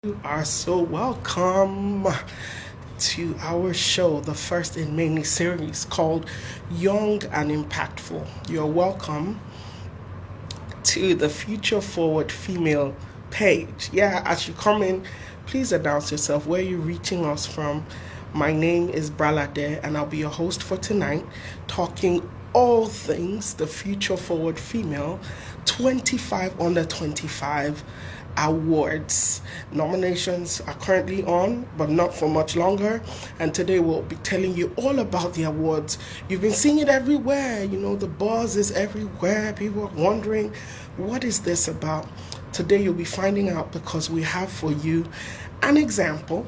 You are so welcome to our show, the first in many series called Young and Impactful. You're welcome to the Future Forward Female page. Yeah, as you come in, please announce yourself, where you're reaching us from. My name is Bralade, and I'll be your host for tonight, talking all things the Future Forward Female 25 under 25 awards. Nominations are currently on, but not for much longer. And today we'll be telling you all about the awards. You've been seeing it everywhere. The buzz is everywhere. People are wondering, what is this about? Today you'll be finding out, because we have for you an example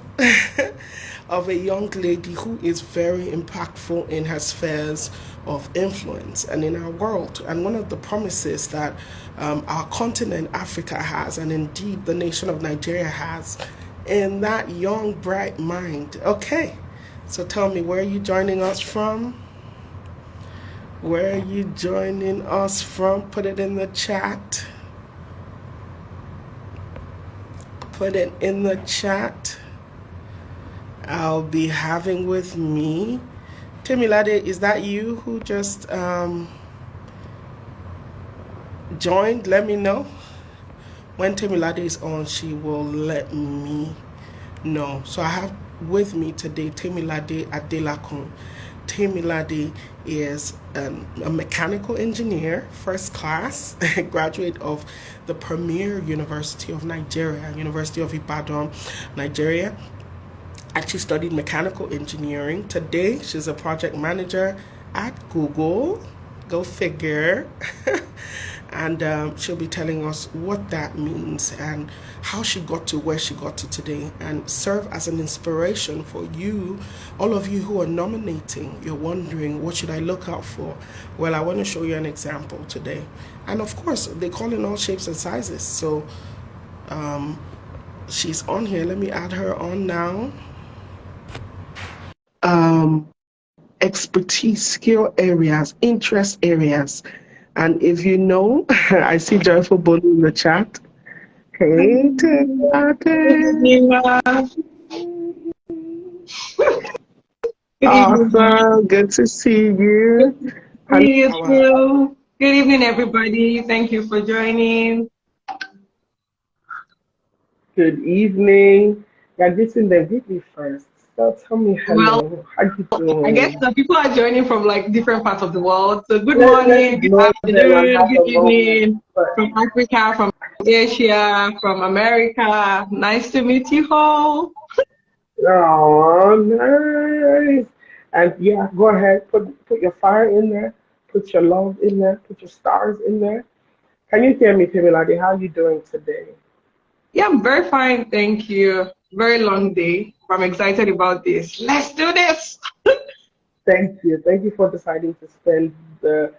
of a young lady who is very impactful in her spheres of influence and in our world. And one of the promises that our continent, Africa, has, and indeed the nation of Nigeria has, in that young, bright mind. Okay, so tell me, where are you joining us from? Where are you joining us from? Put it in the chat. Put it in the chat. I'll be having with me Temilade. Is that you who just joined? Let me know. When Temilade is on, she will let me know. So I have with me today Temilade Adelakun. Temilade is a mechanical engineer, first class, graduate of the premier University of Nigeria, University of Ibadan, Nigeria. Actually studied mechanical engineering. Today, she's a project manager at Google. Go figure. And she'll be telling us what that means and how she got to where she got to today, and serve as an inspiration for you, all of you who are nominating. You're wondering, what should I look out for? Well, I want to show you an example today. And of course, they call in all shapes and sizes. So she's on here. Let me add her on now. Expertise, skill areas, interest areas. And if you know, I see Joyful Bolu in the chat. Hey, awesome. Good to see you. Good evening, everybody. Thank you for joining. Good evening. Yeah, greeting them. Greet me first. So tell me hello. Well, how you doing? I guess the people are joining from different parts of the world. So good morning, good afternoon, good evening from Africa, from Asia, from America. Nice to meet you all. Oh, nice. And yeah, go ahead. Put your fire in there. Put your love in there. Put your stars in there. Can you hear me, Temilade? How are you doing today? Yeah, I'm very fine, thank you. Very long day. I'm excited about this. Let's do this. Thank you. Thank you for deciding to spend the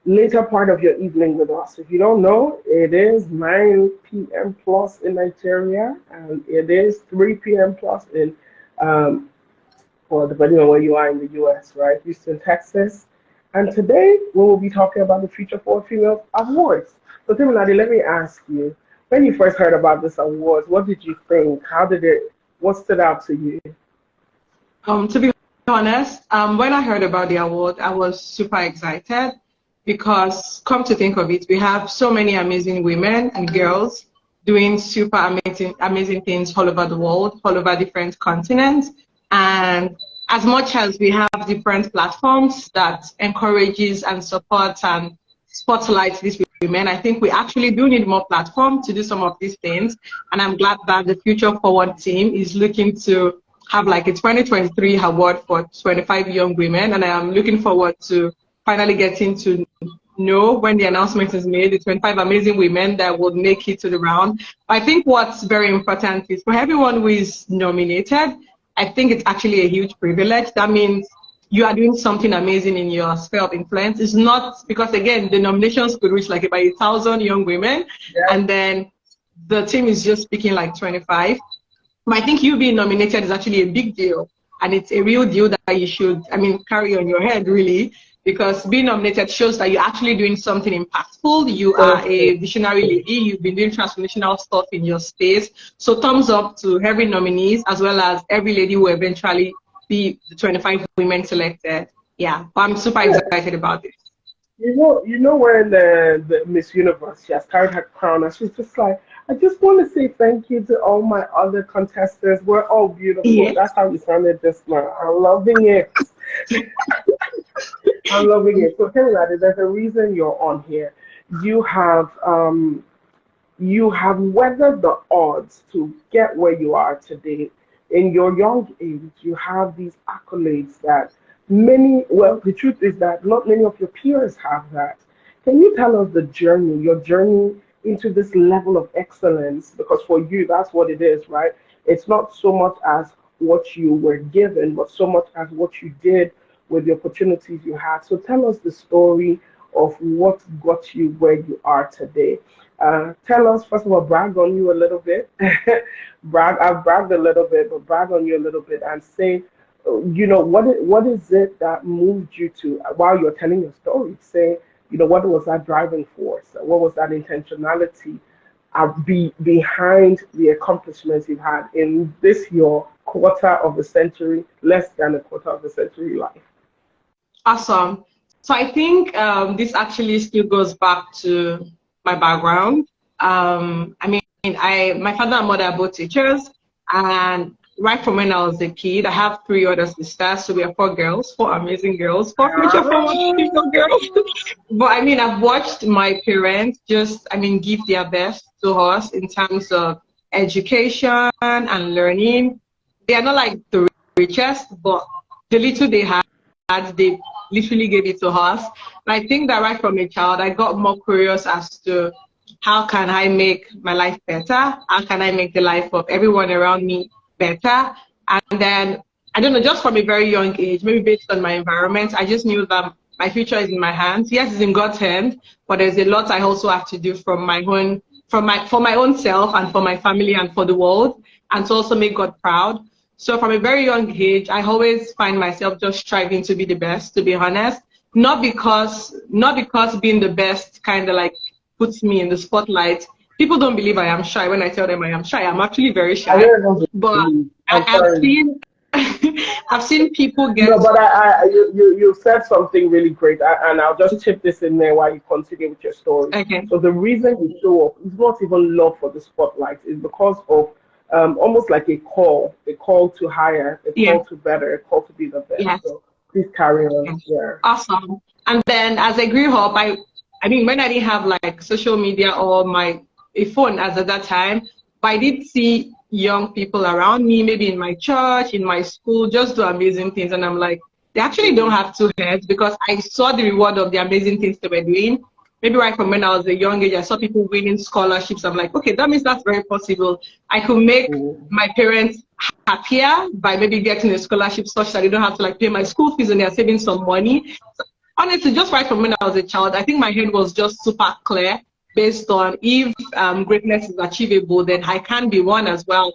later part of your evening with us. If you don't know, it is 9 p.m. plus in Nigeria, and it is 3 p.m. plus in, well, depending on where you are in the U.S., right? Houston, Texas. And today we will be talking about the Future for Female Awards. So, Timothy, let me ask you, when you first heard about this award, what did you think? What stood out to you? To be honest, when I heard about the award, I was super excited because, come to think of it, we have so many amazing women and girls doing super amazing things all over the world, all over different continents. And as much as we have different platforms that encourages and supports and spotlights these women, I think we actually do need more platform to do some of these things. And I'm glad that the Future Forward team is looking to have a 2023 award for 25 young women. And I am looking forward to finally getting to know, when the announcement is made, the 25 amazing women that will make it to the round. I think what's very important is for everyone who is nominated, I think it's actually a huge privilege. That means you are doing something amazing in your sphere of influence. It's not because, again, the nominations could reach about 1,000 young women, and then the team is just picking 25. But I think you being nominated is actually a big deal, and it's a real deal that you should, carry on your head, really, because being nominated shows that you're actually doing something impactful. You are a visionary lady. You've been doing transformational stuff in your space. So thumbs up to every nominees, as well as every lady who eventually be the 25 women selected. Yeah, but I'm super excited about this. You know when the Miss Universe, she has carried her crown and she's just like, I just want to say thank you to all my other contestants. We're all beautiful. Yes. That's how you sounded just now. I'm loving it. I'm loving it. So tell me that there's a reason you're on here. You have you have weathered the odds to get where you are today. In your young age, you have these accolades that well, the truth is that not many of your peers have that. Can you tell us the journey, your journey into this level of excellence? Because for you, that's what it is, right? It's not so much as what you were given, but so much as what you did with the opportunities you had. So tell us the story of what got you where you are today. Tell us, first of all, brag on you a little bit. I've bragged a little bit, but brag on you a little bit and say, what is it that moved you to, while you're telling your story, say, what was that driving force? What was that intentionality behind the accomplishments you've had in this, your quarter of a century, less than a quarter of a century life? Awesome. So I think this actually still goes back to my background. My father and mother are both teachers, and right from when I was a kid, I have 3 other sisters, so we are 4 girls, 4 amazing girls, 4 future 4 wonderful girls. But I've watched my parents just, give their best to us in terms of education and learning. They are not like the richest, but the little they had, they literally gave it to us. And I think that right from a child, I got more curious as to how can I make my life better? How can I make the life of everyone around me better? And then, I don't know, just from a very young age, maybe based on my environment, I just knew that my future is in my hands. Yes, it's in God's hand, but there's a lot I also have to do for my own self and for my family and for the world, and to also make God proud. So from a very young age, I always find myself just striving to be the best, to be honest. Not because being the best kind of like puts me in the spotlight. People don't believe I am shy when I tell them I am shy. I'm actually very shy. But I've seen I've seen people get. No, but you said something really great, and I'll just chip this in there while you continue with your story. Okay. So the reason you show up is not even love for the spotlight; it's because of almost like a call to higher, a call to better, a call to be the best. Yes. So please carry on. Yeah. Awesome. And then as I grew up, when I didn't have like social media or a phone as at that time, but I did see young people around me, maybe in my church, in my school, just do amazing things. And I'm like, they actually don't have 2 heads, because I saw the reward of the amazing things they were doing. Maybe right from when I was a young age, I saw people winning scholarships. I'm like, okay, that means that's very possible. I could make my parents happier by maybe getting a scholarship such that they don't have to like pay my school fees and they're saving some money. So, honestly, just right from when I was a child, I think my head was just super clear based on if greatness is achievable, then I can be one as well.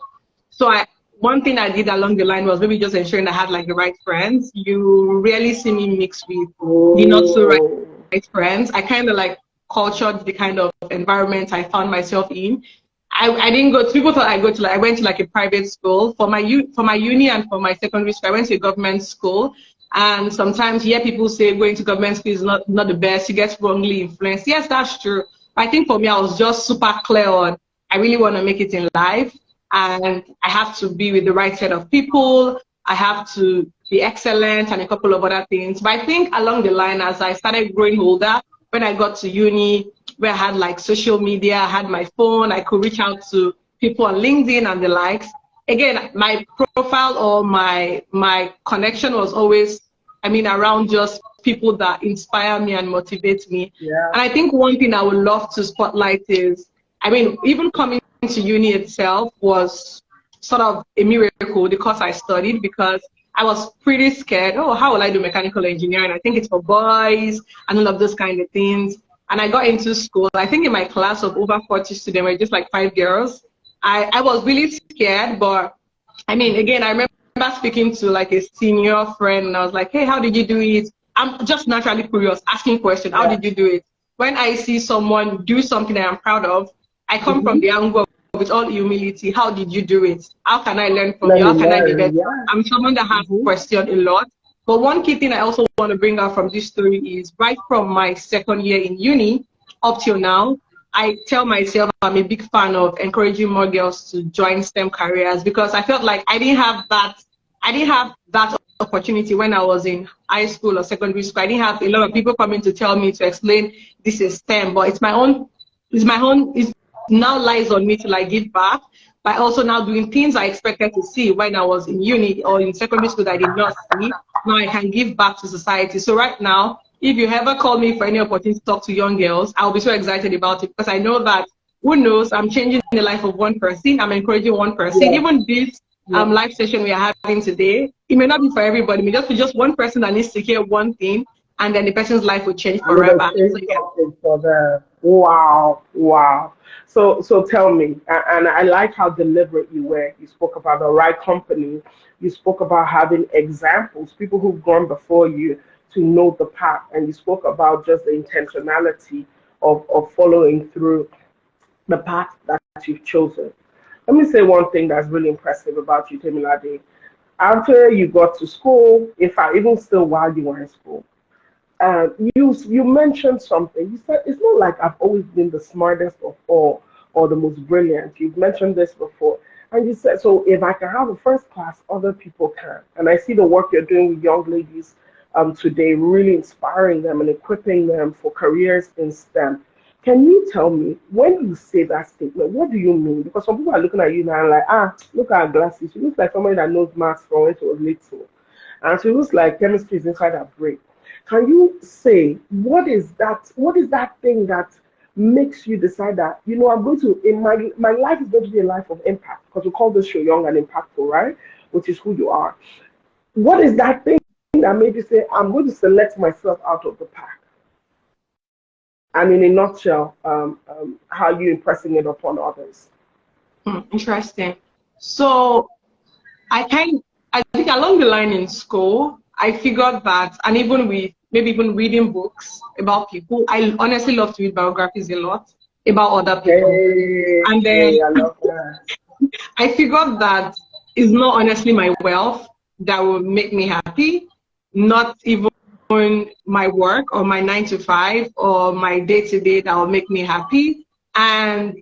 So one thing I did along the line was maybe just ensuring I had like the right friends. You rarely see me mix with the not so right friends. I kind of like cultured the kind of environment I found myself in. I didn't go to, people thought I went to like a private school. For my uni and for my secondary school, I went to a government school. And sometimes you hear people say going to government school is not the best. You get wrongly influenced. Yes, that's true. I think for me, I was just super clear on, I really want to make it in life, and I have to be with the right set of people. I have to be excellent and a couple of other things. But I think along the line, as I started growing older, when I got to uni, where I had like social media, I had my phone, I could reach out to people on LinkedIn and the likes. Again, my profile or my connection was always, around just people that inspire me and motivate me. Yeah. And I think one thing I would love to spotlight is, even coming to uni itself was sort of a miracle, the course I studied, because I was pretty scared. Oh, how will I do mechanical engineering? I think it's for boys and all of those kind of things. And I got into school. I think in my class of over 40 students, were just like 5 girls. I was really scared, but again, I remember speaking to like a senior friend, and I was like, hey, how did you do it? I'm just naturally curious, asking questions. How did you do it? When I see someone do something that I'm proud of, I come from the angle with all humility. How did you do it? How can I learn from Let you? me How can I be learn. better? Yeah. I'm someone that has questioned a lot. But one key thing I also want to bring out from this story is right from my second year in uni up till now, I tell myself I'm a big fan of encouraging more girls to join STEM careers because I felt like I didn't have that opportunity when I was in high school or secondary school. I didn't have a lot of people coming to tell me to explain this is STEM, but it's it now lies on me to like give back by also now doing things I expected to see when I was in uni or in secondary school that I did not see. Now I can give back to society. So right now, if you ever call me for any opportunity to talk to young girls, I'll be so excited about it because I know that who knows, I'm changing the life of one person. I'm encouraging one person. Even this live session we are having today, it may not be for everybody. It may just be just one person that needs to hear one thing, and then the person's life will change And it'll forever. change So yeah. something for them. Wow, wow. So tell me, and I like how deliberate you were. You spoke about the right company. You spoke about having examples, people who've gone before you to know the path, and you spoke about just the intentionality of following through the path that you've chosen. Let me say one thing that's really impressive about you, Temilade. After you got to school, in fact, even still while you were in school, you mentioned something. You said it's not like I've always been the smartest of all or the most brilliant. You've mentioned this before. And you said, so if I can have a first class, other people can. And I see the work you're doing with young ladies today, really inspiring them and equipping them for careers in STEM. Can you tell me, when you say that statement, what do you mean? Because some people are looking at you now and like, look at her glasses. She looks like somebody that knows maths from when she was little. And she looks like chemistry is inside her brain. Can you say what is that thing that makes you decide that, I'm going to in my life is going to be a life of impact because we call this show Young and Impactful, right? Which is who you are. What is that thing that made you say, I'm going to select myself out of the pack? And in a nutshell, how are you impressing it upon others? Interesting. So I think along the line in school, I figured that, and even with maybe even reading books about people, I honestly love to read biographies a lot about other people. Hey, And then hey, I love that. I figured that it's not honestly my wealth that will make me happy, not even my work or my 9 to 5 or my day to day that will make me happy. And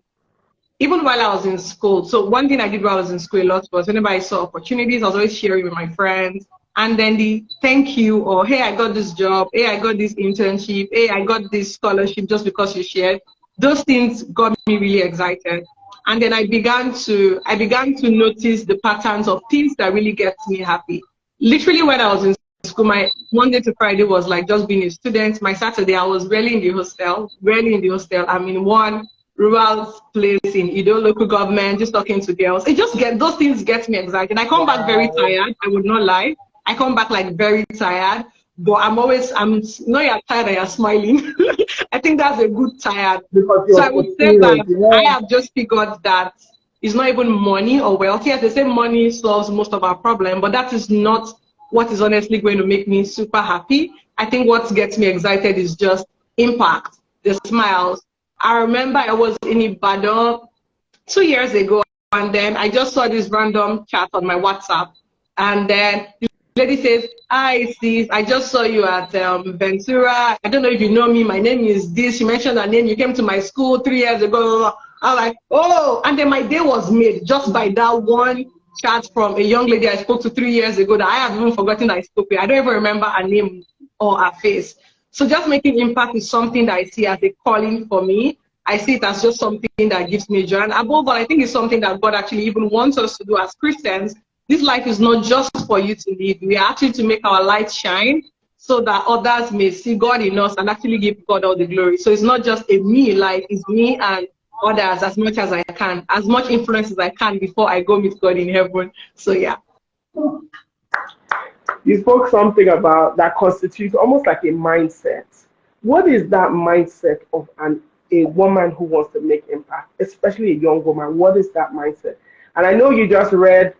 even while I was in school, so one thing I did while I was in school a lot was whenever I saw opportunities, I was always sharing with my friends. And then the thank you or hey, I got this job, hey, I got this internship, hey, I got this scholarship just because you shared. Those things got me really excited. And then I began to notice the patterns of things that really gets me happy. Literally when I was in school, my Monday to Friday was like just being a student. My Saturday I was rarely in the hostel, rarely in the hostel. I'm in one rural place in Ido local government, just talking to girls. Those things get me excited. I come back very Wow. tired. I would not lie. I come back like very tired, but I'm no, you're tired and you're smiling. I think that's a good tired. Because So you're I would say fulfilled, that I yeah. have just figured that it's not even money or wealth. Yes, they say money solves most of our problem, but that is not what is honestly going to make me super happy. I think what gets me excited is just impact, the smiles. I remember I was in Ibadan 2 years ago, and then I just saw this random chat on my WhatsApp, and then the lady says, "Hi, sis, I just saw you at Ventura. I don't know if you know me. My name is this." She mentioned her name. You came to my school 3 years ago. I'm like, oh, and then my day was made just by that one chat from a young lady I spoke to 3 years ago that I have even forgotten I spoke with. I don't even remember her name or her face. So just making impact is something that I see as a calling for me. I see it as just something that gives me joy. And above all, I think it's something that God actually even wants us to do as Christians. This life is not just for you to live. We are actually to make our light shine so that others may see God in us and actually give God all the glory. So it's not just a me life, it's me and others as much as I can, as much influence as I can before I go meet God in heaven. So yeah. You spoke something about that constitutes almost like a mindset. What is that mindset of a woman who wants to make impact, especially a young woman? What is that mindset? And I know you just read,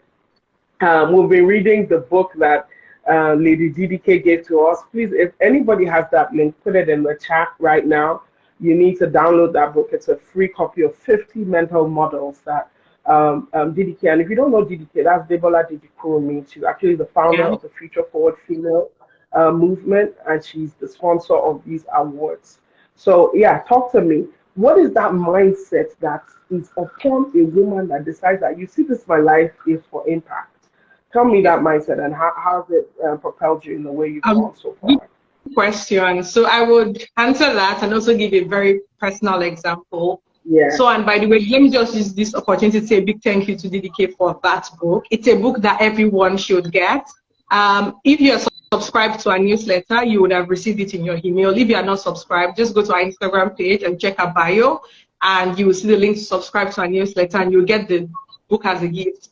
we've been reading the book that Lady DDK gave to us. Please, if anybody has that link, put it in the chat right now. You need to download that book. It's a free copy of 50 mental models that DDK. And if you don't know DDK, that's Debola Didikuru. She's actually the founder Yeah. of the Future Forward Female movement, and she's the sponsor of these awards. So, yeah, talk to me. What is that mindset that is upon a woman that decides that you see this, my life is for impact? Tell me that mindset and how has it propelled you in the way you've gone so Good far? question. So I would answer that and also give a very personal example. Yeah. So, and by the way, let me just use this opportunity to say a big thank you to DDK for that book. It's a book that everyone should get. If you're subscribed to our newsletter, you would have received it in your email. If you are not subscribed, just go to our Instagram page and check our bio, and you will see the link to subscribe to our newsletter, and you'll get the book as a gift.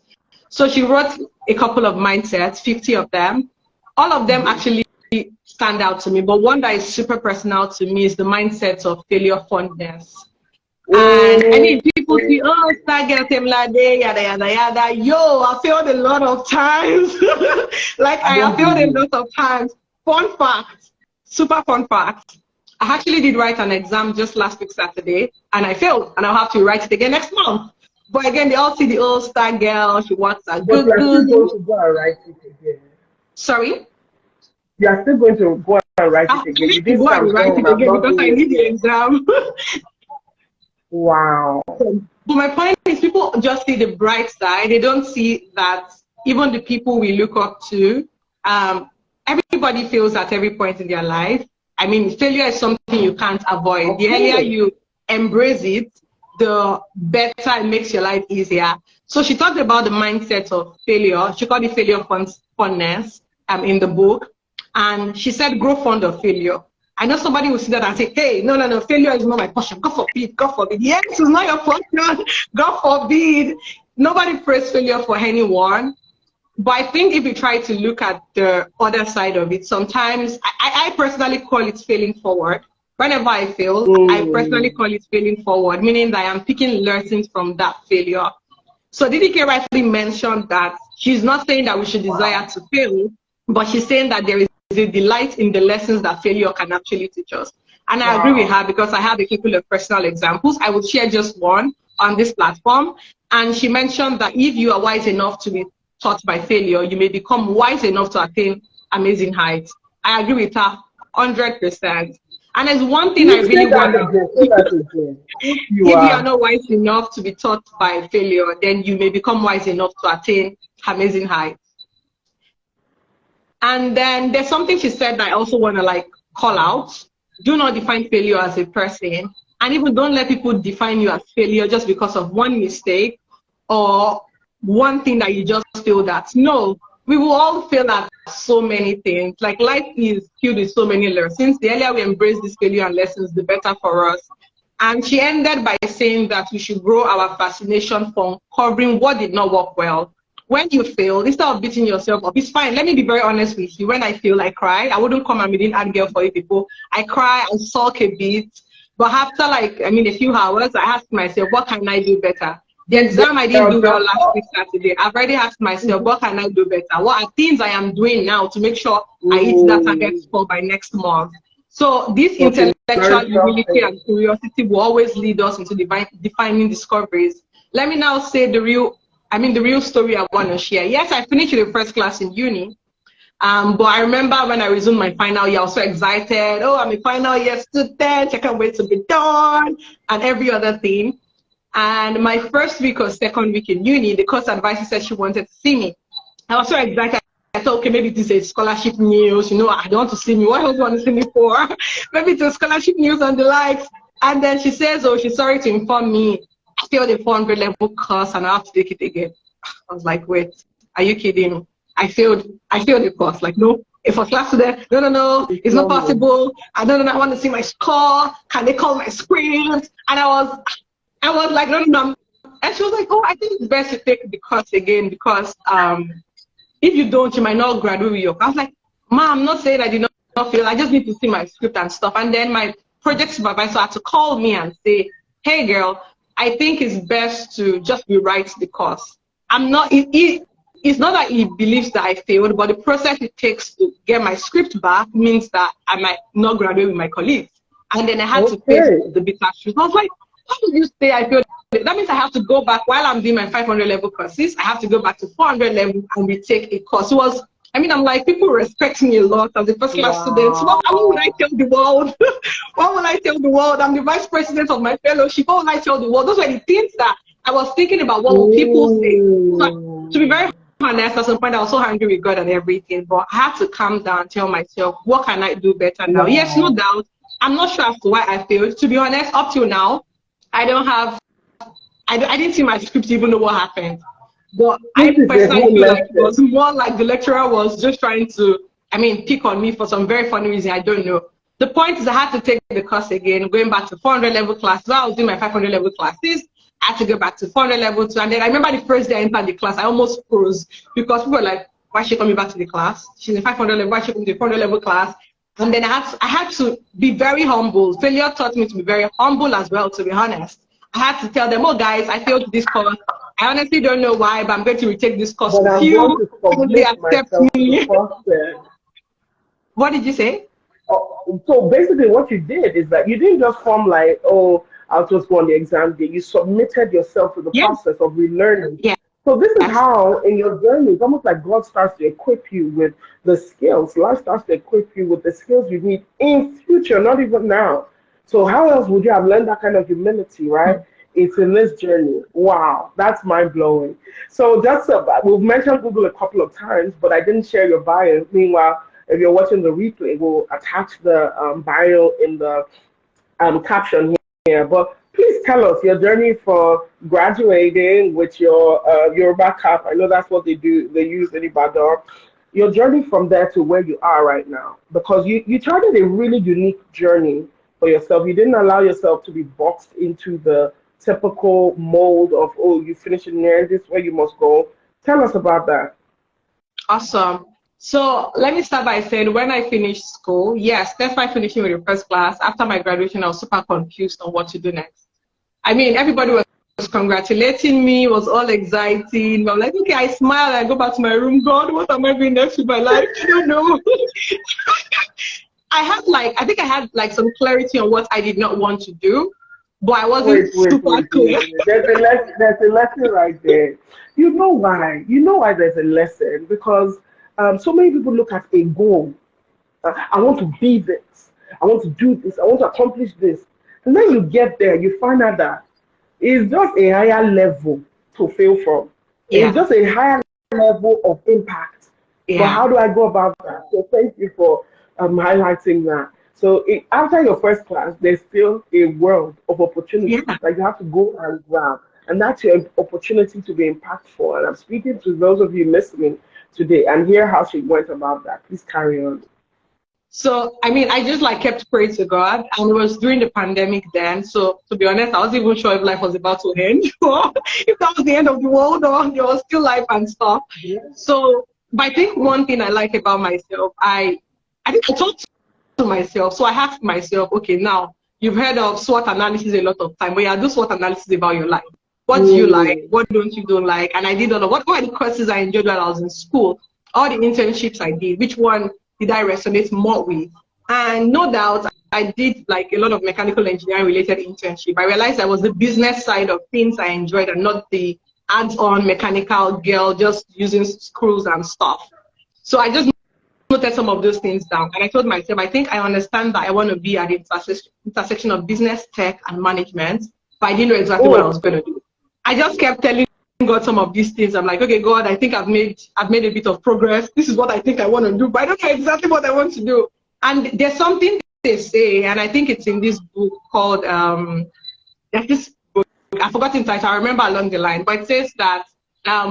So she wrote a couple of mindsets, 50 of them. All of them actually stand out to me, but one that is super personal to me is the mindset of failure fondness. And I mean, people see, oh, that girl Temilade, yada, yada, yada. Yo, I failed a lot of times. Like, I have failed a lot of times. Fun fact, super fun fact. I actually did write an exam just last week, Saturday, and I failed, and I'll have to write it again next month. But again, they all see the old star girl. She wants a But good, you are still good. going to go and write it again. Sorry? You are still going to go and write I it again. You need to didn't go say and I'm write done, it I'm again not because I doing need the it. exam. Wow. But my point is, people just see the bright side. They don't see that even the people we look up to, everybody fails at every point in their life. I mean, failure is something you can't avoid. The earlier you embrace it, the better it makes your life easier. So she talked about the mindset of failure. She called it failure fondness in the book. And she said, grow fond of failure. I know somebody will see that and say, hey, no, failure is not my portion. God forbid, God forbid. Yes, it's not your portion. God forbid. Nobody prays failure for anyone. But I think if you try to look at the other side of it, sometimes I personally call it failing forward. Whenever I fail, I personally call it failing forward, meaning that I am picking lessons from that failure. So DDK rightly mentioned that she's not saying that we should desire to fail, but she's saying that there is a delight in the lessons that failure can actually teach us. And I agree with her because I have a couple of personal examples. I would share just one on this platform. And she mentioned that if you are wise enough to be taught by failure, you may become wise enough to attain amazing heights. I agree with her 100%. And there's one thing I really wonder. If you are not wise enough to be taught by failure, then you may become wise enough to attain amazing heights. And then there's something she said that I also want to like call out. Do not define failure as a person. And even don't let people define you as failure just because of one mistake or one thing that you just feel that. No, we will all fail at so many things. Like life is filled with so many lessons. The earlier we embrace this failure and lessons, the better for us. And she ended by saying that we should grow our fascination for uncovering what did not work well. When you fail, instead of beating yourself up, it's fine. Let me be very honest with you. When I fail, I cry. I wouldn't come and be an ad girl for you people. I cry, I sulk a bit. But after a few hours, I ask myself, what can I do better? The exam I didn't do well last week Saturday. I've already asked myself, what can I do better? What are things I am doing now to make sure I hit that target score by next month? So this intellectual humility and curiosity will always lead us into defining discoveries. Let me now say the real story I want to share. Yes, I finished the first class in uni. But I remember when I resumed my final year, I was so excited. Oh, I'm a final year student. I can't wait to be done and every other thing. And my first week or second week in uni, the course advisor said she wanted to see me. I was so excited. I thought, okay, maybe this is scholarship news. I don't want to see me. What else do you want to see me for? Maybe it's a scholarship news and the likes. And then she says, oh, she's sorry to inform me. I failed the 400 level course and I have to take it again. I was like, wait, are you kidding? I failed the course. Like, no, if I was class today, no, it's not possible. I want to see my score. Can they call my script? And I was like, no. And she was like, oh, I think it's best to take the course again because if you don't, you might not graduate with your course. I was like, Ma, I'm not saying I did not fail. I just need to see my script and stuff. And then my project supervisor had to call me and say, hey, girl, I think it's best to just rewrite the course. I'm not, it's not that he believes that I failed, but the process it takes to get my script back means that I might not graduate with my colleagues. And then I had to pay for the bitter truth. I was like, how did you say I failed? That means I have to go back while I'm doing my 500 level courses. I have to go back to 400 level and retake a course. It was, I mean, I'm like, people respect me a lot as a first class student. What would I tell the world? What will I tell the world? I'm the vice president of my fellowship. What will I tell the world? Those were the things that I was thinking about. What will people say? So, to be very honest, at some point I was so angry with God and everything, but I had to calm down, tell myself, what can I do better now? Yes, no doubt. I'm not sure as to why I failed. To be honest, up till now, I didn't see my script to even know what happened. But I personally feel like it was more like the lecturer was just trying to, I mean, pick on me for some very funny reason. I don't know. The point is I had to take the course again, going back to 400 level class. So I was doing my 500 level classes. I had to go back to 400 level 2. And then I remember the first day I entered the class, I almost froze because people were like, why is she coming back to the class? She's in 500 level, why is she coming to the 400 level class? And then I had to be very humble. Failure taught me to be very humble as well, to be honest. I had to tell them, oh guys, I failed this course. I honestly don't know why, but I'm going to retake this course with you. They accept me. What did you say? So basically what you did is that you didn't just come like, oh, I'll just go on the exam day. You submitted yourself to the process of relearning. Yeah. So this is how in your journey, it's almost like God starts to equip you with the skills. Life starts to equip you with the skills you need in future, not even now. So how else would you have learned that kind of humility, right? It's in this journey. Wow, that's mind blowing. So just we've mentioned Google a couple of times, but I didn't share your bio. Meanwhile, if you're watching the replay, we'll attach the bio in the caption here. But please tell us your journey for graduating with your Yoruba cap. I know that's what they do. They use in Ibadan. Your journey from there to where you are right now, because you charted a really unique journey for yourself. You didn't allow yourself to be boxed into the typical mold of, oh, you finish engineering, this way you must go. Tell us about that. Awesome. So let me start by saying when I finished school, yes, despite finishing with the first class, after my graduation, I was super confused on what to do next. I mean, everybody was congratulating me, was all exciting. I'm like, okay, I smile, I go back to my room. God, what am I doing next with my life? I don't know. I think I had like some clarity on what I did not want to do, but I wasn't super clear. There's a lesson right there. You know why? You know why there's a lesson? Because so many people look at a goal. I want to be this. I want to do this. I want to accomplish this. And then you get there, you find out that it's just a higher level to fail from. Yeah. It's just a higher level of impact. Yeah. But how do I go about that? So thank you for highlighting that. So after your first class, there's still a world of opportunities that you have to go and grab. And that's your opportunity to be impactful. And I'm speaking to those of you listening today and hear how she went about that. Please carry on. So, I mean, I just like kept praying to God, and it was during the pandemic then. So, to be honest, I wasn't even sure if life was about to end, or if that was the end of the world, or there was still life and stuff. Yeah. So, but I think one thing I like about myself, I think I talked to myself. So I asked myself, okay, now you've heard of SWOT analysis a lot of time, but do SWOT analysis about your life. What do you like? What don't you like? And I did all of what were the courses I enjoyed while I was in school? All the internships I did, which one did I resonate more with? And no doubt, I did like a lot of mechanical engineering related internship. I realized that was the business side of things I enjoyed and not the hands-on mechanical girl just using screws and stuff. So I just noted some of those things down. And I told myself, I think I understand that I want to be at the intersection of business, tech, and management, but I didn't know exactly what I was going to do. I just kept telling God some of these things. I'm like, okay, God, I think I've made a bit of progress. This is what I think I want to do, but I don't know exactly what I want to do. And there's something they say, and I think it's in this book called, there's this book, I've forgotten the title, I remember along the line, but it says that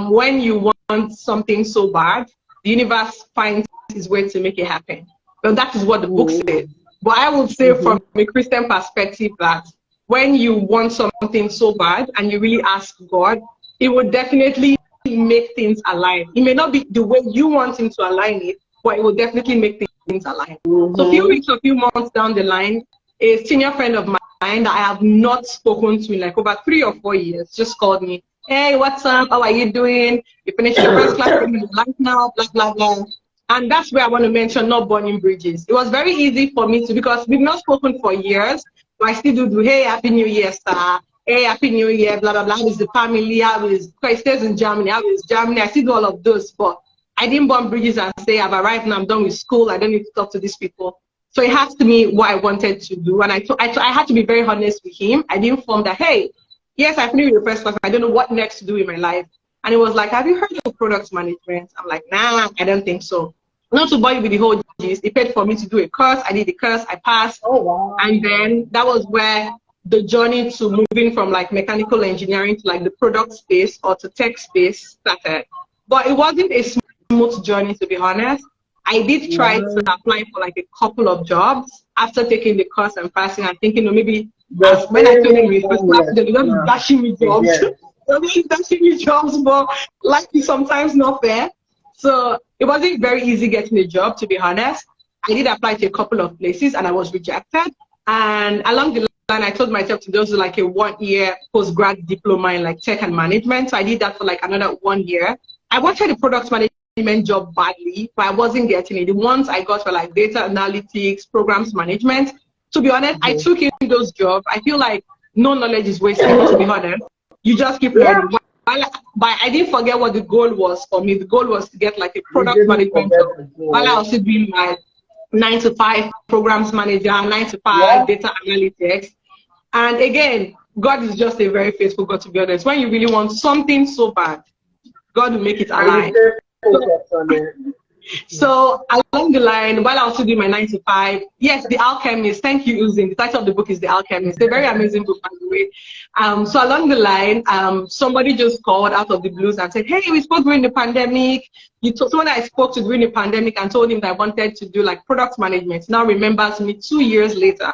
when you want something so bad, the universe finds its way to make it happen. Well, that is what the book says. But I would say from a Christian perspective that when you want something so bad and you really ask God, it will definitely make things align. It may not be the way you want him to align it, but it will definitely make things align. So a few weeks, a few months down the line, a senior friend of mine that I have not spoken to in like over 3 or 4 years just called me Hey, what's up? How are you doing? You finished your first class in your life now, blah, blah, blah. And that's where I want to mention not burning bridges. It was very easy for me to, because we've not spoken for years, but I still do, hey, Happy New Year, sir. Hey, Happy New Year, blah, blah, blah. How is the family? How is, because he stays in Germany. How is Germany? I still do all of those, but I didn't burn bridges and say, I've arrived now, I'm done with school. I don't need to talk to these people. So he asked me what I wanted to do. And I had to be very honest with him. I didn't form that, hey, yes, I finished the first class. I don't know what next to do in my life. And it was like, have you heard of product management? I'm like, nah, I don't think so. Not to bore you with the whole gist. He paid for me to do a course. I did the course. I passed. Oh, wow. And then that was where the journey to moving from like mechanical engineering to like the product space or to tech space started. But it wasn't a smooth journey, to be honest. I did try to apply for like a couple of jobs after taking the course and passing and thinking, oh, maybe when I told him the first class, they're going to be dashing me jobs. They're going to be dashing me jobs, but life is sometimes not fair. So it wasn't very easy getting a job, to be honest. I did apply to a couple of places and I was rejected. And along the line, I told myself to do like a 1-year postgrad diploma in like tech and management. So I did that for like another 1 year. I wanted a product management job badly, but I wasn't getting it. The ones I got were like data analytics, programs management. To be honest, I took in those jobs. I feel like no knowledge is wasted, to be honest. You just keep learning. But I didn't forget what the goal was for me. The goal was to get like a product management job while I was doing my 9-to-5 programs manager, 9-to-5 data analytics. And again, God is just a very faithful God, to be honest. When you really want something so bad, God will make it align. So along the line, while I was doing my 9-to-5, yes, The Alchemist, thank you, Uzin. The title of the book is The Alchemist. It's a very amazing book, by the way. So along the line, somebody just called out of the blues and said, hey, we spoke during the pandemic. Someone I spoke to during the pandemic and told him that I wanted to do like product management now remembers me 2 years later.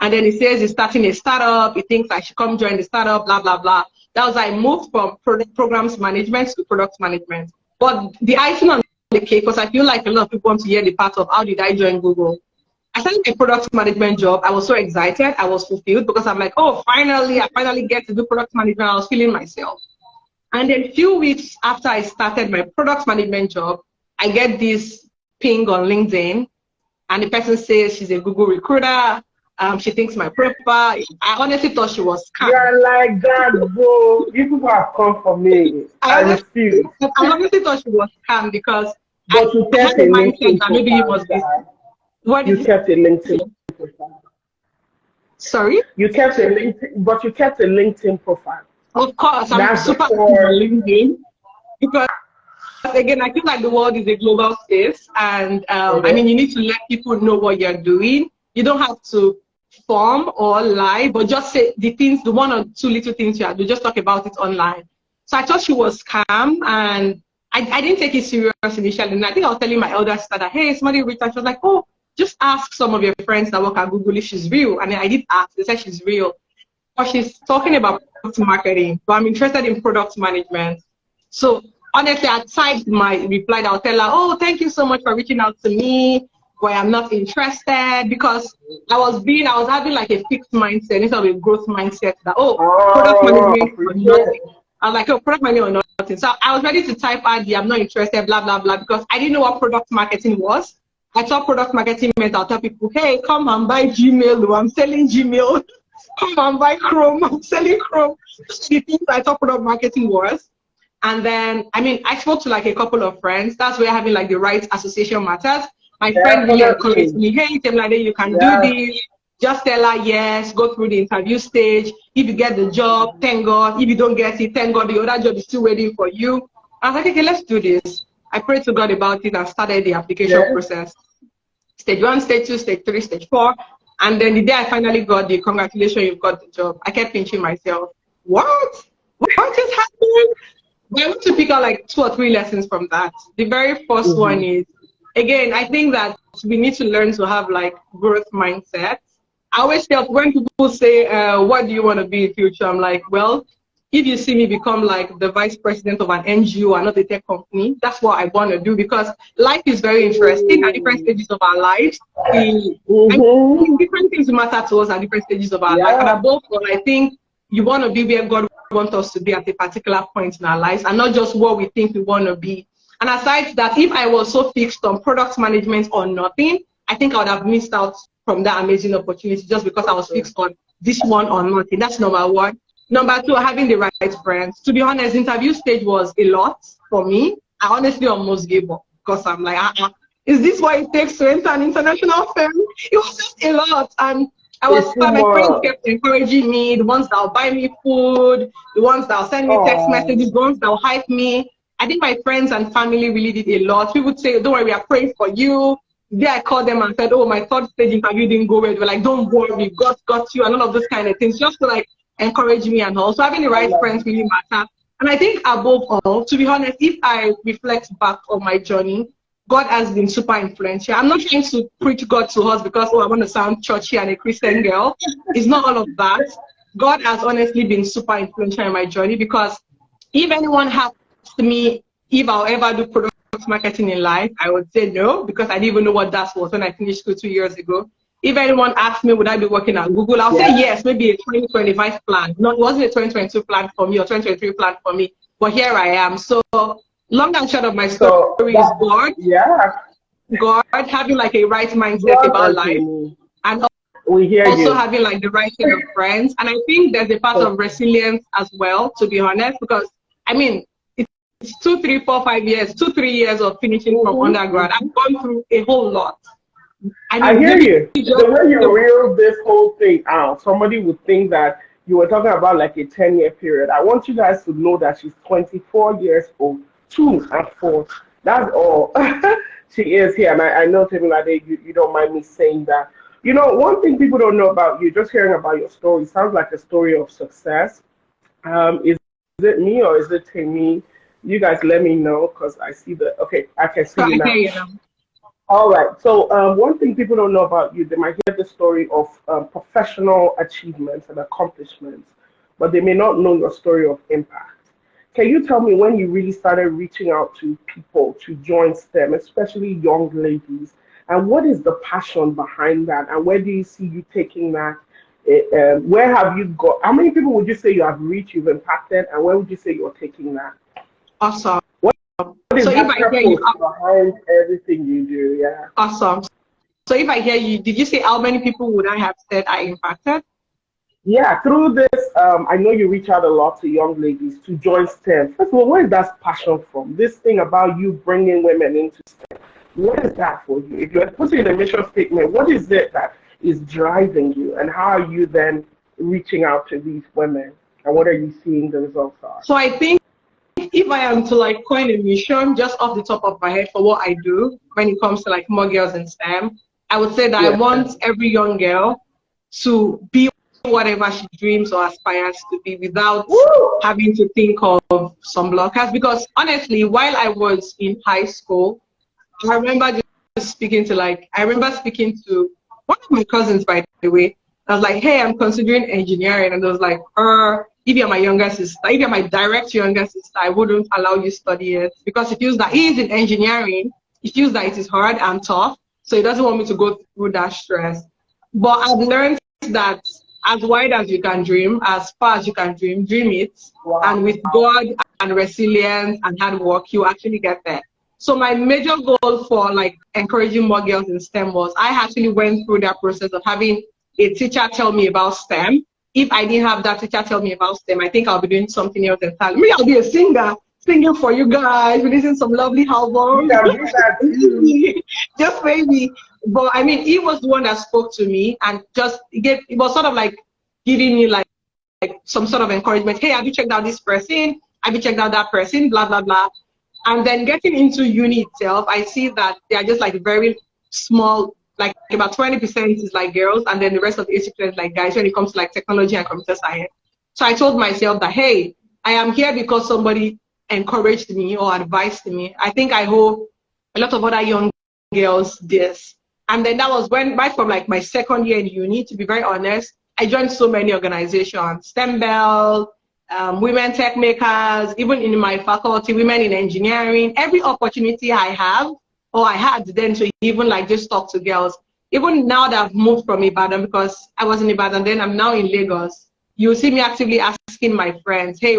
And then he says he's starting a startup. He thinks I should come join the startup, blah, blah, blah. That was, I moved from programs management to product management. But the icing on the cake, because I feel like a lot of people want to hear the part of how did I join Google. I started a product management job. I was so excited. I was fulfilled because I'm like, oh, I finally get to do product management. I was feeling myself. And then a few weeks after I started my product management job, I get this ping on LinkedIn, and the person says she's a Google recruiter. She thinks my profile. I honestly thought she was scam. You're like that, bro. You people have come for me. I refuse. I honestly thought she was scam because but you I had a mindset that maybe it was this. What you kept a LinkedIn profile. Sorry? You kept a LinkedIn profile. Of course, I'm super on LinkedIn because again, I feel like the world is a global space, and I mean, you need to let people know what you're doing. You don't have to form or lie, but just say the things, the 1 or 2 little things you have to just talk about it online. So I thought she was scam, and I didn't take it serious initially. And I think I was telling my elder sister that, hey, somebody reached out. She was like, oh, just ask some of your friends that work at Google if she's real. And then I did ask. They said she's real. But she's talking about product marketing, but I'm interested in product management. So honestly, I typed my reply. I'll tell her, oh, thank you so much for reaching out to me, but I'm not interested, because I was having like a fixed mindset instead of a growth mindset that, product management or nothing. I was like, oh, product management or nothing. So I was ready to type out I'm not interested, blah, blah, blah, because I didn't know what product marketing was. I thought product marketing meant I'll tell people, hey, come and buy Gmail. I'm selling Gmail. Come and buy Chrome. I'm selling Chrome. The things I thought product marketing was. And then, I mean, I spoke to like a couple of friends. That's where having like the right association matters. My friend really encouraged me, hey, Temilade, you can do this. Just tell her yes, go through the interview stage. If you get the job, thank God. If you don't get it, thank God the other job is still waiting for you. I was like, okay, let's do this. I prayed to God about it and started the application process. Stage 1, stage 2, stage 3, stage 4. And then the day I finally got the congratulations, you've got the job, I kept pinching myself. What is happening? I want to pick out like 2 or 3 lessons from that. The very first one is, again, I think that we need to learn to have like growth mindset. I always tell when people say, what do you want to be in future? I'm like, well, if you see me become like the vice president of an NGO and not a tech company, that's what I want to do, because life is very interesting at different stages of our lives. I mean, different things matter to us at different stages of our life. And above all, I think you want to be where God wants us to be at a particular point in our lives, and not just what we think we want to be. And aside that, if I was so fixed on product management or nothing, I think I would have missed out from that amazing opportunity just because I was fixed on this one or nothing. That's number one. Number two, having the right friends. To be honest, interview stage was a lot for me. I honestly almost gave up because I'm like, is this what it takes to enter an international firm? It was just a lot. And I was my friends kept encouraging me, the ones that will buy me food, the ones that will send me text messages, the ones that will hype me. I think my friends and family really did a lot. People would say, don't worry, we are praying for you. Then I called them and said, oh, my third stage interview didn't go well. They were like, don't worry, God got you, and all of those kind of things, just to like encourage me and all. So having the right friends really matter. And I think above all, to be honest, if I reflect back on my journey, God has been super influential. I'm not trying to preach God to us because, oh, I want to sound churchy and a Christian girl. It's not all of that. God has honestly been super influential in my journey, because if anyone asked me if I'll ever do product marketing in life, I would say no, because I didn't even know what that was when I finished school 2 years ago. If anyone asked me, would I be working at Google, I'll say yes, maybe a 2025 plan. No, it wasn't a 2022 plan for me or 2023 plan for me, but here I am. So long and short of my story is God. Yeah. God having like a right mindset about life, and also having like the right set of friends. And I think there's a part of resilience as well, to be honest, because I mean, it's 2, 3, 4, 5 years, 2, 3 years of finishing from undergrad. I've gone through a whole lot. I hear you. The way you reel this whole thing out, somebody would think that you were talking about like a 10-year period. I want you guys to know that she's 24 years old, 2 and 4. That's all she is here. And I know, Temilade, you don't mind me saying that. You know, one thing people don't know about you, just hearing about your story, sounds like a story of success. Is it me or is it Temi? You guys let me know, because I see okay, I can see you now. All right. So one thing people don't know about you, they might hear the story of professional achievements and accomplishments, but they may not know your story of impact. Can you tell me when you really started reaching out to people to join STEM, especially young ladies, and what is the passion behind that, and where do you see you taking that? Where have you got? How many people would you say you have reached, you've impacted, and where would you say you're taking that? Awesome. What is so that if I hear you behind everything you do? Yeah. Awesome. So if I hear you, did you say how many people would I have said I impacted? Yeah, through this, I know you reach out a lot to young ladies to join STEM. First of all, where is that passion from? This thing about you bringing women into STEM, what is that for you? If you're putting in a mission statement, what is it that is driving you, and how are you then reaching out to these women, and what are you seeing the results are? So I think if I am to like coin a mission just off the top of my head for what I do when it comes to like more girls in STEM, I would say that I want every young girl to be whatever she dreams or aspires to be without having to think of some blockers. Because honestly, while I was in high school, I remember speaking to one of my cousins, by the way. I was like, hey, I'm considering engineering. And I was like, if you're my younger sister, if you're my direct younger sister, I wouldn't allow you to study it, because he feels that he is in engineering. He feels that it is hard and tough. So he doesn't want me to go through that stress. But I've learned that as wide as you can dream, as far as you can dream it. Wow. And with God and resilience and hard work, you actually get there. So my major goal for like encouraging more girls in STEM was I actually went through that process of having a teacher tell me about STEM. If I didn't have that teacher tell me about STEM, I think I'll be doing something else entirely. Maybe I'll be a singer, singing for you guys, releasing some lovely albums. Just maybe. But I mean, he was the one that spoke to me and it was sort of like giving me like some sort of encouragement. Hey, have you checked out this person? Have you checked out that person? Blah, blah, blah. And then getting into uni itself, I see that they are just like very small, like about 20% is like girls, and then the rest of the 80% is like guys when it comes to like technology and computer science. So I told myself that, hey, I am here because somebody encouraged me or advised me. I think I hope a lot of other young girls this. And then that was when, right from like my second year in uni, to be very honest, I joined so many organizations, STEM Bell, women tech makers, even in my faculty, women in engineering. Every opportunity I have, or I had then to even like just talk to girls. Even now that I've moved from Ibadan, because I was in Ibadan then, I'm now in Lagos. you'll see me actively asking my friends, hey,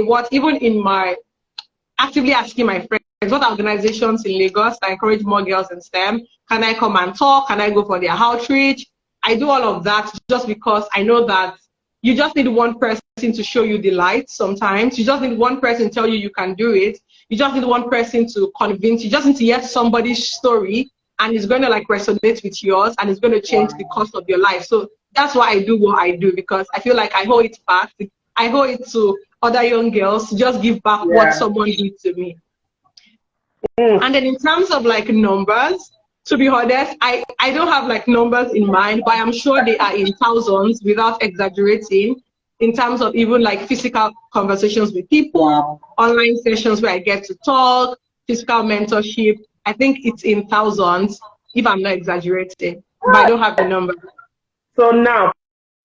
actively asking my friends, what organizations in Lagos that encourage more girls in STEM? Can I come and talk? Can I go for their outreach? I do all of that just because I know that you just need one person to show you the light sometimes. You just need one person to tell you you can do it. You just need one person to convince you. You just need to hear somebody's story and it's going to like resonate with yours and it's going to change the course of your life. So that's why I do what I do, because I feel like I owe it back. I owe it to other young girls to just give back what someone did to me. And then in terms of like numbers, to be honest, I don't have like numbers in mind, but I'm sure they are in thousands without exaggerating, in terms of even like physical conversations with people, online sessions where I get to talk, physical mentorship. I think it's in thousands if I'm not exaggerating, but I don't have the number. So now,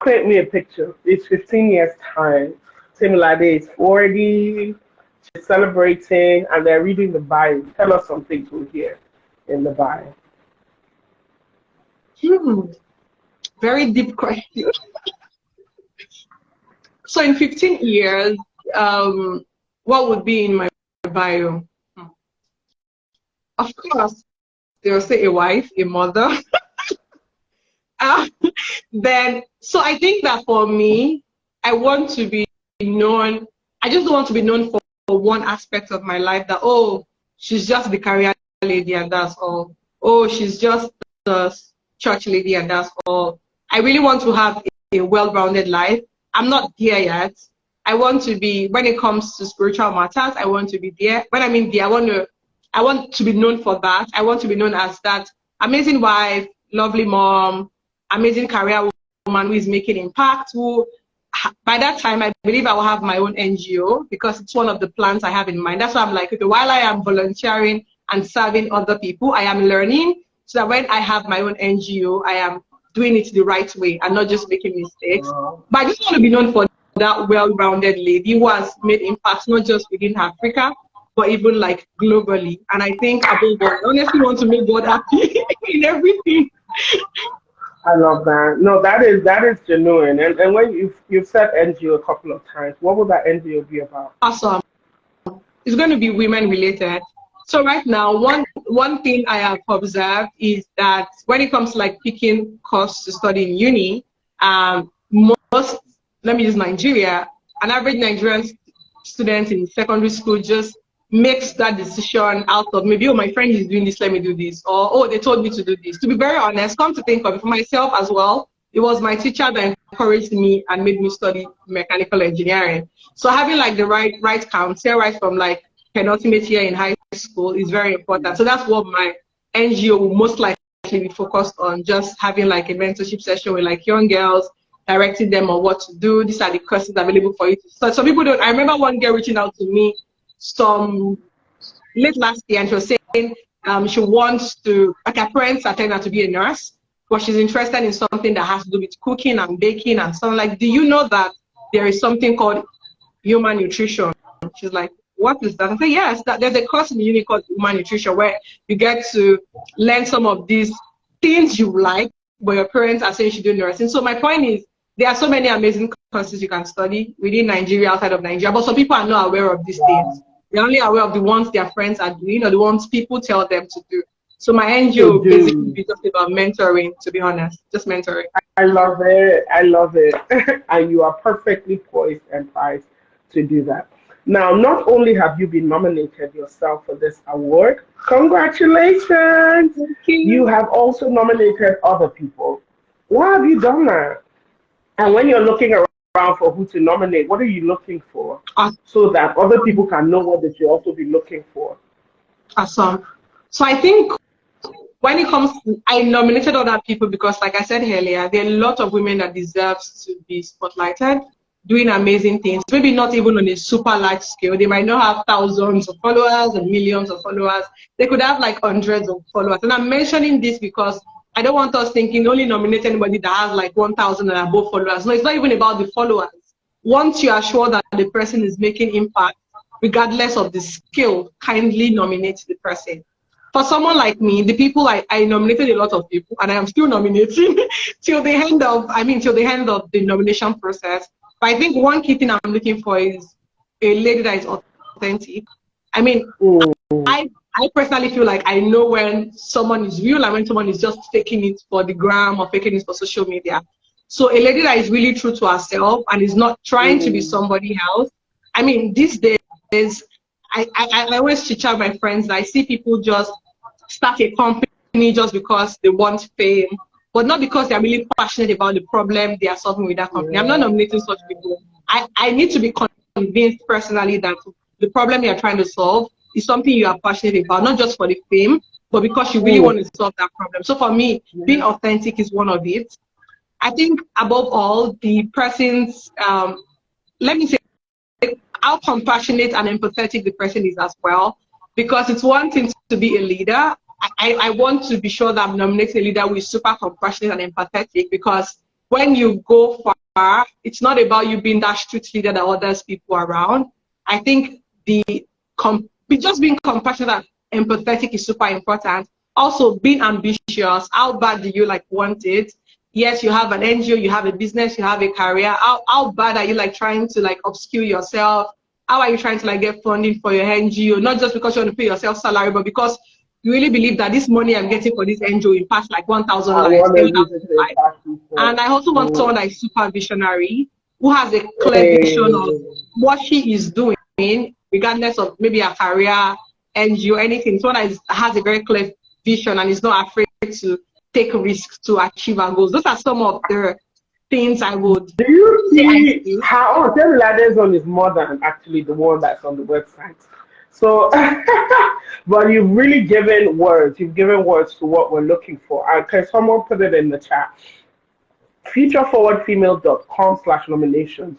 paint me a picture. It's 15 years time. Temilade is 40. She's celebrating, and they're reading the bio. Tell us some things we'll hear in the bio. Very deep question. So in 15 years, what would be in my bio? Of course, they'll say a wife, a mother. Then, so I think that for me, I want to be known. I just don't want to be known for one aspect of my life, that, oh, she's just the career lady and that's all. Oh, she's just the church lady and that's all. I really want to have a well-rounded life. I'm not there yet. I want to be, when it comes to spiritual matters, I want to be there. When I mean there, I want to be known for that. I want to be known as that amazing wife, lovely mom, amazing career woman who is making impact, who by that time, I believe I will have my own NGO, because it's one of the plans I have in mind. That's why I'm like, okay, while I am volunteering and serving other people, I am learning, so that when I have my own NGO, I am doing it the right way and not just making mistakes. But I just want to be known for that well-rounded lady who has made impact, not just within Africa, but even like globally. And I think above all, I honestly want to make God happy in everything. I love that. No, that is genuine. And when you've said NGO a couple of times, what would that NGO be about? Awesome. It's going to be women related. So right now, one thing I have observed is that when it comes to like picking course to study in uni, most, let me use Nigeria, an average Nigerian student in secondary school just makes that decision out of maybe, oh, my friend is doing this, let me do this, or oh, they told me to do this. To be very honest, come to think of it, for myself as well, it was my teacher that encouraged me and made me study mechanical engineering. So having like the right counsel right from like penultimate year in high school is very important. So that's what my NGO will most likely be focused on, just having like a mentorship session with like young girls, directing them on what to do. These are the courses available for you to start. Some people don't. I remember one girl reaching out to me some late last year, and she was saying she wants to, like, her parents are telling her to be a nurse, but she's interested in something that has to do with cooking and baking and stuff. Like, do you know that there is something called human nutrition? She's like, what is that? I say, yes, that there's a course in the uni called human nutrition where you get to learn some of these things you like, but your parents are saying you should do nursing. So my point is, there are so many amazing courses you can study within Nigeria, outside of Nigeria, but some people are not aware of these things. They're only aware of the ones their friends are doing or the ones people tell them to do. So my NGO will basically be just about mentoring, to be honest, just mentoring. I love it. I love it. And you are perfectly poised and priced to do that. Now, not only have you been nominated yourself for this award, congratulations. Thank you. You have also nominated other people. Why have you done that? And when you're looking around for who to nominate, what are you looking for? So that other people can know what they should also be looking for. Awesome. So I think when it comes to, I nominated other people because, like I said earlier, there are a lot of women that deserve to be spotlighted, doing amazing things, maybe not even on a super large scale. They might not have thousands of followers and millions of followers. They could have like hundreds of followers. And I'm mentioning this because I don't want us thinking only nominate anybody that has like 1,000 and above followers. No, it's not even about the followers. Once you are sure that the person is making impact, regardless of the skill, kindly nominate the person. For someone like me, the people I nominated a lot of people, and I am still nominating till the end of the nomination process. But I think one key thing I'm looking for is a lady that is authentic. I mean, I personally feel like I know when someone is real and when someone is just faking it for the gram or faking it for social media. So a lady that is really true to herself and is not trying to be somebody else. I mean, these days, I always chit chat with my friends. I see people just start a company just because they want fame, but not because they're really passionate about the problem they are solving with that company. I'm not nominating such people. I need to be convinced personally that the problem you're trying to solve is something you are passionate about, not just for the fame, but because you really want to solve that problem. So for me, being authentic is one of it. I think above all, the person's, let me say, how compassionate and empathetic the person is as well. Because it's one thing to be a leader. I want to be sure that I'm nominating a leader who is super compassionate and empathetic, because when you go far, it's not about you being that street leader that others people around. I think just being compassionate and empathetic is super important. Also, being ambitious. How bad do you like want it? Yes, you have an NGO, you have a business, you have a career. How bad are you like trying to like upskill yourself? How are you trying to like get funding for your NGO? Not just because you want to pay yourself salary, but because you really believe that this money I'm getting for this NGO will pass like 1,000 lives, 10,000 lives. And I also want someone that is super visionary, who has a clear vision of what she is doing, regardless of maybe a career, NGO, anything. Someone that has a very clear vision and is not afraid to take risks to achieve our goals. Those are some of the things I would. Do you see how Temilade's one is more than actually the one that's on the website? So, but you've really given words. You've given words to what we're looking for. Can someone put it in the chat? futureforwardfemale.com/nominations.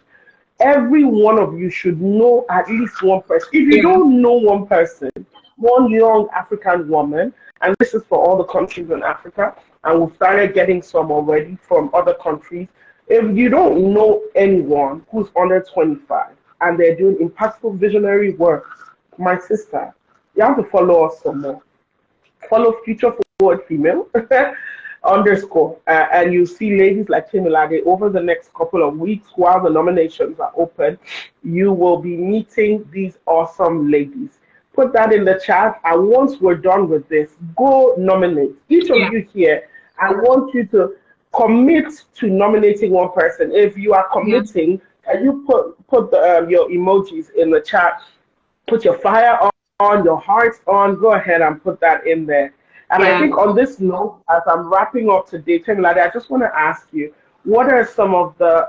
Every one of you should know at least one person. If you don't know one person, one young African woman, and this is for all the countries in Africa, and we've started getting some already from other countries. If you don't know anyone who's under 25 and they're doing impactful visionary work, my sister, you have to follow us some more. Follow Future Forward Female _ and you see ladies like Temilade over the next couple of weeks while the nominations are open. You will be meeting these awesome ladies. Put that in the chat, and once we're done with this, go nominate. Each of you here, I want you to commit to nominating one person. If you are committing, can you put your emojis in the chat? Put your fire on, your hearts on. Go ahead and put that in there. And I think on this note, as I'm wrapping up today, Temilade, I just want to ask you, what are some of the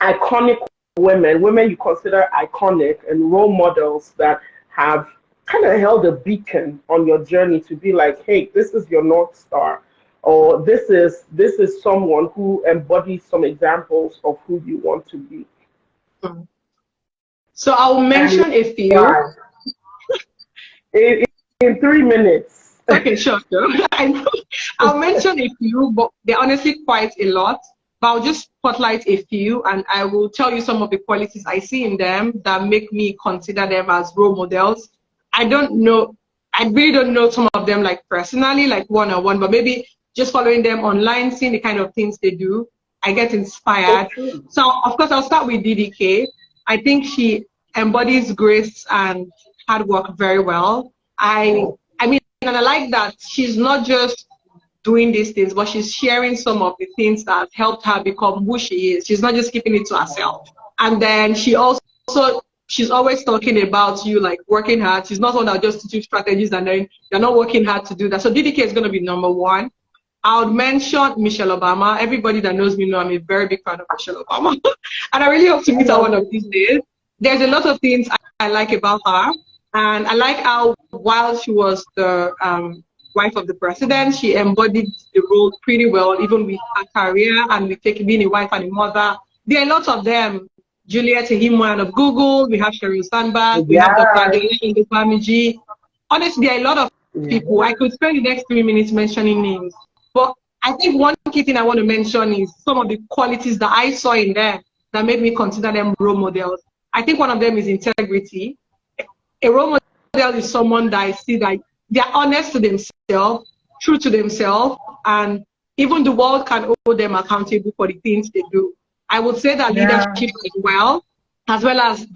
iconic women you consider iconic and role models that have kind of held a beacon on your journey to be like, hey, this is your North Star, or this is someone who embodies some examples of who you want to be? So I'll mention a few. In 3 minutes. Okay, sure. I know. I'll mention a few, but they're honestly quite a lot. But I'll just spotlight a few, and I will tell you some of the qualities I see in them that make me consider them as role models. I really don't know some of them like personally, like one-on-one, but maybe just following them online, seeing the kind of things they do, I get inspired. So, of course, I'll start with DDK. I think she embodies grace and hard work very well. I mean, and I like that she's not just doing these things, but she's sharing some of the things that helped her become who she is. She's not just keeping it to herself. And then she's always talking about you like working hard. She's not one that just teaches strategies and then you're not working hard to do that. So DDK is going to be number one. I would mention Michelle Obama. Everybody that knows me know I'm a very big fan of Michelle Obama. And I really hope to meet her one of these days. There's a lot of things I like about her. And I like how while she was the wife of the president, she embodied the role pretty well, even with her career and with being a wife and a mother. There are lots of them. Juliet Ehimwan of Google, we have Sheryl Sandberg, we have Dr. Adelakun Bamiji. Honestly, there are a lot of people. I could spend the next 3 minutes mentioning names. But I think one key thing I want to mention is some of the qualities that I saw in them that made me consider them role models. I think one of them is integrity. A role model is someone that I see that they're honest to themselves, true to themselves, and even the world can hold them accountable for the things they do. I would say that Yeah. leadership as well as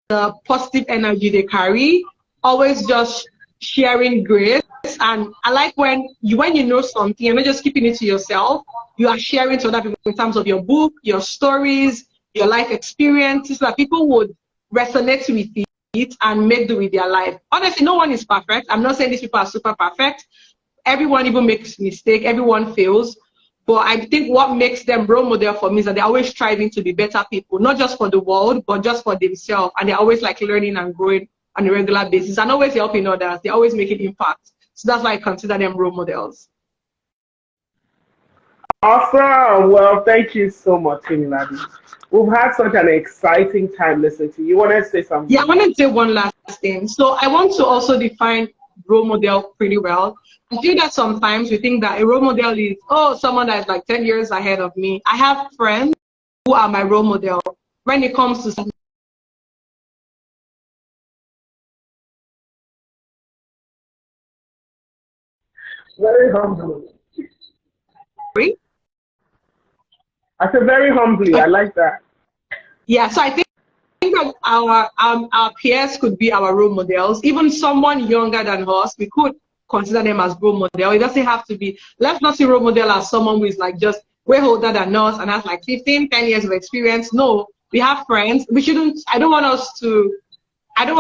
the positive energy they carry, always just sharing grace. And I like when you know something, you're not just keeping it to yourself, you are sharing to other people in terms of your book, your stories, your life experiences, so that people would resonate with it and make do with their life. Honestly, no one is perfect. I'm not saying these people are super perfect. Everyone even makes mistake, everyone fails. But I think what makes them role model for me is that they're always striving to be better people, not just for the world, but just for themselves. And they're always like learning and growing on a regular basis and always helping others. They're always making impact. So that's why I consider them role models. Awesome. Well, thank you so much, Temilade. We've had such an exciting time listening to you. You want to say Yeah, I something? want to say one last thing. So I want to also define role model pretty well. I feel that sometimes we think that a role model is, oh, someone that is like 10 years ahead of me. I have friends who are my role model when it comes to Very humbly. story. I said very humbly. I like that. Yeah, so I think that our peers could be our role models. Even someone younger than us, we could consider them as role model. It doesn't have to be. Let's not see role model as someone who is like just way older than us and has like 15, 10 years of experience. No, we have friends. We shouldn't. I don't want us to. I don't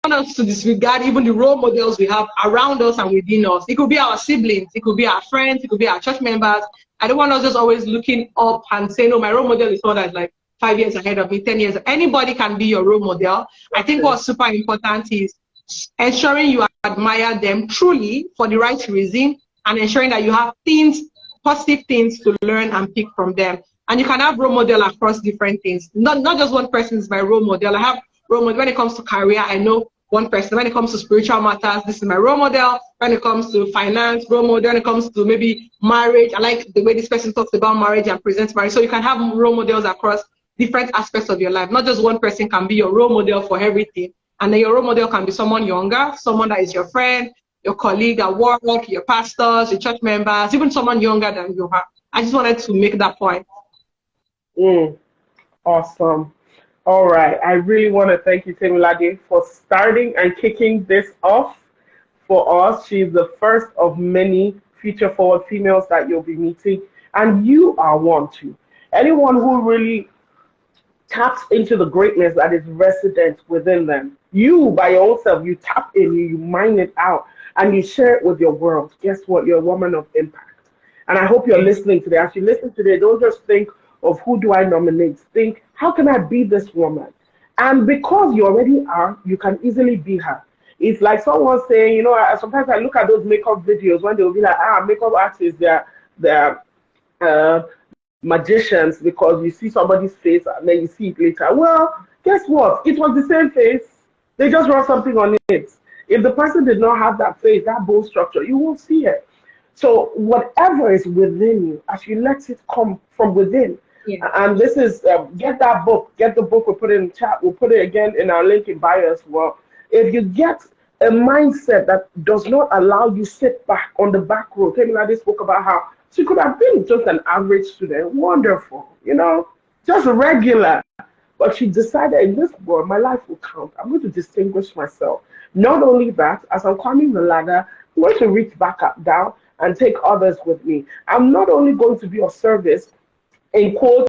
want us to disregard even the role models we have around us and within us. It could be our siblings, it could be our friends, it could be our church members. I don't want us just always looking up and saying, "No, my role model is someone that's like 5 years ahead of me, 10 years." Anybody can be your role model. I think what's super important is ensuring you admire them truly for the right reason and ensuring that you have things, positive things to learn and pick from them. And you can have role model across different things. Not just one person is my role model. I have role model when it comes to career. I know one person. When it comes to spiritual matters, this is my role model. When it comes to finance, role model. When it comes to maybe marriage, I like the way this person talks about marriage and presents marriage. So you can have role models across different aspects of your life. Not just one person can be your role model for everything. And then your role model can be someone younger, someone that is your friend, your colleague at work, your pastors, your church members, even someone younger than you are. I just wanted to make that point. Mm, awesome. All right. I really want to thank you, Temilade, for starting and kicking this off for us. She's the first of many future forward females that you'll be meeting, and you are one too. Anyone who really taps into the greatness that is resident within them. You, by yourself, you tap in, you mine it out, and you share it with your world. Guess what? You're a woman of impact. And I hope you're listening today. As you listen today, don't just think of who do I nominate. Think, how can I be this woman? And because you already are, you can easily be her. It's like someone saying, sometimes I look at those makeup videos when they'll be like, makeup artists, they're uh, magicians because you see somebody's face and then you see it later. Well, guess what? It was the same face. They just wrote something on it. If the person did not have that face, that bone structure, you won't see it. So whatever is within you, as you let it come from within, Yeah. and this is get that book, get the book. We'll put it in the chat. We'll put it again in our link in bio as well. If you get a mindset that does not allow you sit back on the back row, Temilade spoke about how she could have been just an average student, wonderful, just regular. But she decided in this world, my life will count. I'm going to distinguish myself. Not only that, as I'm climbing the ladder, I'm going to reach back up, down and take others with me. I'm not only going to be of service in quotes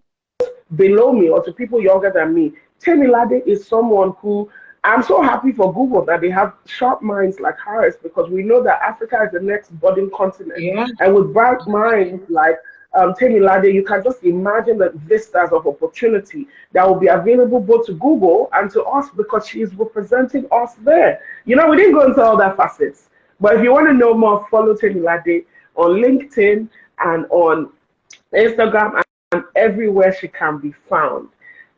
below me or to people younger than me. Temilade is someone who I'm so happy for Google that they have sharp minds like hers because we know that Africa is the next budding continent. Yeah. And with bright minds like Temilade, you can just imagine the vistas of opportunity that will be available both to Google and to us because she is representing us there. We didn't go into all that facets. But if you want to know more, follow Temilade on LinkedIn and on Instagram and everywhere she can be found.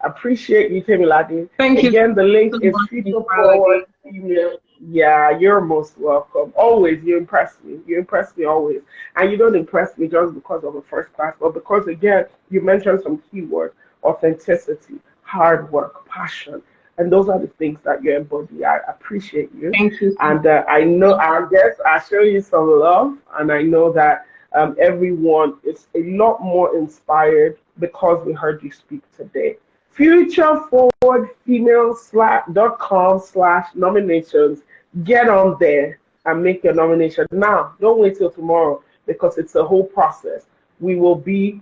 Appreciate you, Temilade. Thank you Again, the link so is much, Future Ms. Forward Malady. Email. Yeah, you're most welcome. Always, you impress me. You impress me always. And you don't impress me just because of a first class, but because, again, you mentioned some keywords: authenticity, hard work, passion. And those are the things that you embody. I appreciate you. Thank you. And I know our guests are showing you some love. And I know that everyone is a lot more inspired because we heard you speak today. Futureforwardfemale.com/nominations. Get on there and make your nomination now. Don't wait till tomorrow because it's a whole process. We will be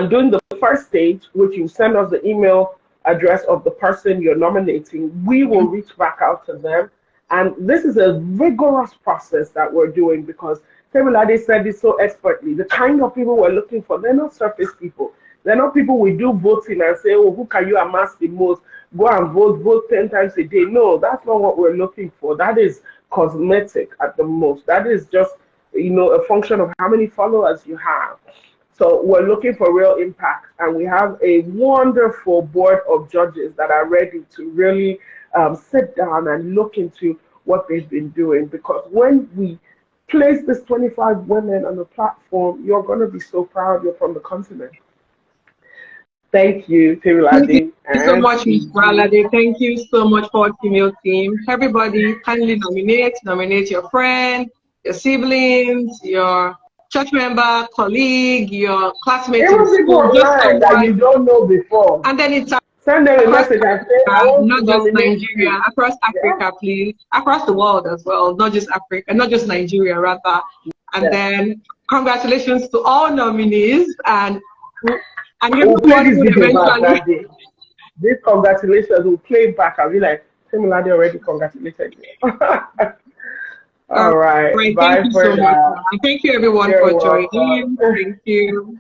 doing the first stage, which you send us the email address of the person you're nominating. We will reach back out to them. And this is a rigorous process that we're doing because Temilade said it so expertly. The kind of people we're looking for, they're not surface people. They're not people we do voting and say, oh, who can you amass the most? Go and vote 10 times a day. No, that's not what we're looking for. That is cosmetic at the most. That is just, a function of how many followers you have. So we're looking for real impact, and we have a wonderful board of judges that are ready to really sit down and look into what they've been doing. Because when we place this 25 women on the platform, you're going to be so proud you're from the continent. Thank you, Thank Temilade. you so much, Ms. Bralade. Thank you so much for the female team. Everybody, kindly nominate your friend, your siblings, your church member, colleague, your classmates in Even people school, just online that someone. you don't know before. And then it's send them a across message and say, I Africa, want not to just nominate Nigeria, you. across Africa, please, across the world as well, not just Africa, not just Nigeria, rather. And then congratulations to all nominees, and we'll play everyone this would video back eventually. that day. This congratulations, we'll play it back. I'll be like, Temilade already congratulated you. All right. Right. Bye Thank you for so much. now. And thank you everyone You're for welcome. joining. Thank you.